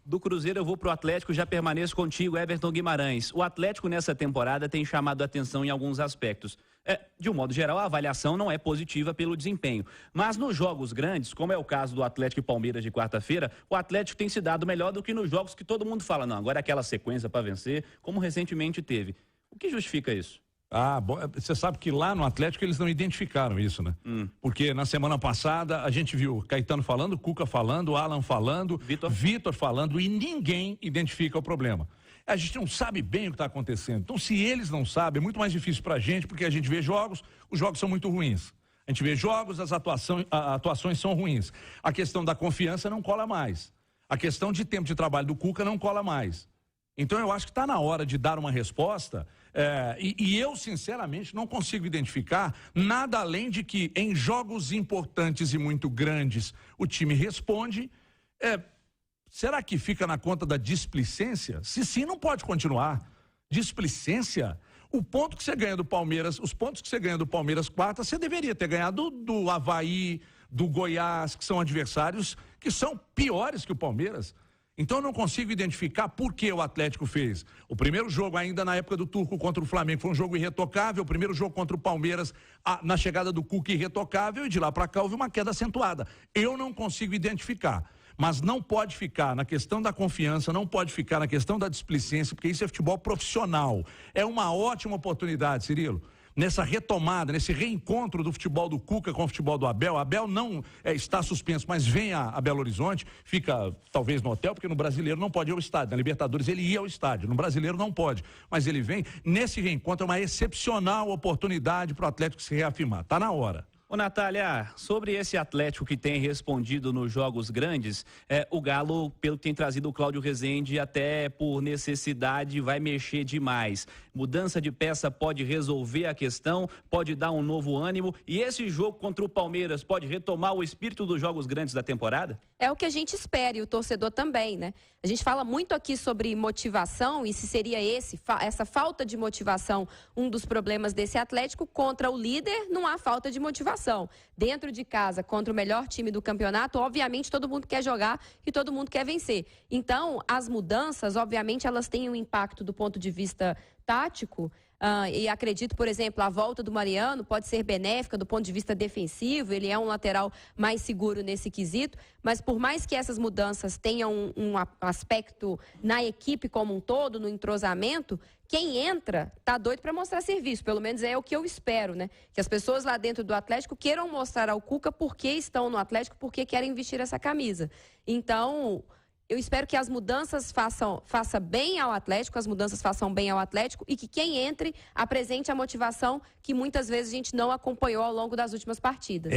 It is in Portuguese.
Do Cruzeiro eu vou pro Atlético, já permaneço contigo, Everton Guimarães. O Atlético nessa temporada tem chamado a atenção em alguns aspectos. De um modo geral, a avaliação não é positiva pelo desempenho. Mas nos jogos grandes, como é o caso do Atlético e Palmeiras de quarta-feira, o Atlético tem se dado melhor do que nos jogos que todo mundo fala, não, agora é aquela sequência para vencer, como recentemente teve. O que justifica isso? Bom, você sabe que lá no Atlético eles não identificaram isso, né? Porque na semana passada a gente viu Caetano falando, Cuca falando, Alan falando, Vitor falando e ninguém identifica o problema. A gente não sabe bem o que está acontecendo. Então, se eles não sabem, é muito mais difícil pra gente, porque a gente vê jogos, os jogos são muito ruins. A gente vê jogos, as atuações são ruins. A questão da confiança não cola mais. A questão de tempo de trabalho do Cuca não cola mais. Então, eu acho que está na hora de dar uma resposta, e eu, sinceramente, não consigo identificar nada além de que, em jogos importantes e muito grandes, o time responde. Será que fica na conta da displicência? Se sim, não pode continuar. Displicência? O ponto que você ganha do Palmeiras, os pontos que você ganha do Palmeiras quarta, você deveria ter ganhado do Avaí, do Goiás, que são adversários que são piores que o Palmeiras. Então eu não consigo identificar por que o Atlético fez. O primeiro jogo, ainda na época do Turco contra o Flamengo, foi um jogo irretocável. O primeiro jogo contra o Palmeiras, na chegada do Cuca, irretocável. E de lá para cá houve uma queda acentuada. Eu não consigo identificar. Mas não pode ficar na questão da confiança, não pode ficar na questão da displicência, porque isso é futebol profissional. É uma ótima oportunidade, Cirilo, nessa retomada, nesse reencontro do futebol do Cuca com o futebol do Abel. Abel não está suspenso, mas vem a Belo Horizonte, fica talvez no hotel, porque no Brasileiro não pode ir ao estádio. Na Libertadores ele ia ao estádio, no Brasileiro não pode, mas ele vem. Nesse reencontro é uma excepcional oportunidade para o Atlético se reafirmar. Está na hora. Ô Natália, sobre esse Atlético que tem respondido nos jogos grandes, o Galo, pelo que tem trazido o Cláudio Rezende, até por necessidade vai mexer demais. Mudança de peça pode resolver a questão, pode dar um novo ânimo, e esse jogo contra o Palmeiras pode retomar o espírito dos jogos grandes da temporada? É o que a gente espera, e o torcedor também, né? A gente fala muito aqui sobre motivação, e se seria essa falta de motivação um dos problemas desse Atlético. Contra o líder, não há falta de motivação. Dentro de casa, contra o melhor time do campeonato, obviamente todo mundo quer jogar e todo mundo quer vencer. Então, as mudanças, obviamente, elas têm um impacto do ponto de vista tático, e acredito, por exemplo, a volta do Mariano pode ser benéfica do ponto de vista defensivo, ele é um lateral mais seguro nesse quesito, mas por mais que essas mudanças tenham um aspecto na equipe como um todo, no entrosamento, quem entra tá doido para mostrar serviço, pelo menos é o que eu espero, né? Que as pessoas lá dentro do Atlético queiram mostrar ao Cuca por que estão no Atlético, por que querem vestir essa camisa. Então, eu espero que as mudanças façam bem ao Atlético, as mudanças façam bem ao Atlético, e que quem entre apresente a motivação que muitas vezes a gente não acompanhou ao longo das últimas partidas.